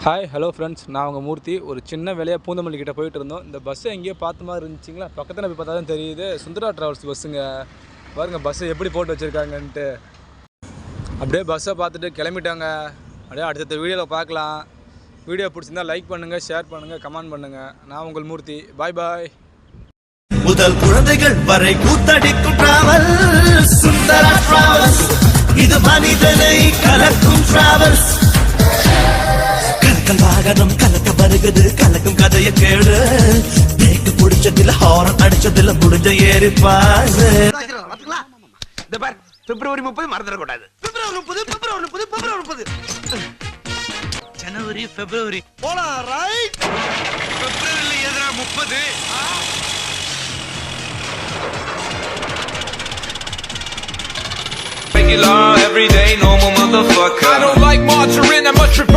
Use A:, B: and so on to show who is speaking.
A: Hi hello friends, நான் உங்கள் மூர்த்தி. ஒரு சின்ன வேலையாக பூந்தமல்லி கிட்டே போயிட்டு இருந்தோம். இந்த பஸ்ஸை எங்கேயோ பார்த்த மாதிரி இருந்துச்சிங்களா, பக்கத்தில் போய் பார்த்தா தான் தெரியுது சுந்தரா ட்ராவல்ஸ் பஸ்ஸுங்க. பாருங்கள் பஸ்ஸை எப்படி போட்டு வச்சுருக்காங்கன்ட்டு. அப்படியே பஸ்ஸை பார்த்துட்டு கிளம்பிட்டாங்க. அப்படியே அடுத்த வீடியோவில் பார்க்கலாம். வீடியோ பிடிச்சிருந்தா லைக் பண்ணுங்கள், ஷேர் பண்ணுங்கள், கமெண்ட் பண்ணுங்கள். நான் உங்கள் மூர்த்தி. பாய் பாய்.
B: முதல் குழந்தைகள் வரை கூத்தடிக்கும் டிராவல்ஸ் சுந்தரா டிராவல்ஸ். இது மனிதனை கலக்கும் டிராவல்ஸ். கலக்கல் வாகனம் கலக்க வருகிறது, கலக்கும் கதையை கேடு. பிரேக் பிடிச்சதில்ல, ஹாரன் அடிச்சதில்ல, முடிஞ்ச ஏறிப்பாரு.
C: பிப்ரவரி 30 மறந்துடக்கூடாது. பிப்ரவரி 30 ஜனவரி பிப்ரவரி போலாம். ரைட், பிப்ரவரியில எதுனா 30.
D: Regular, everyday, normal motherfucker. I don't like margarine, I'm much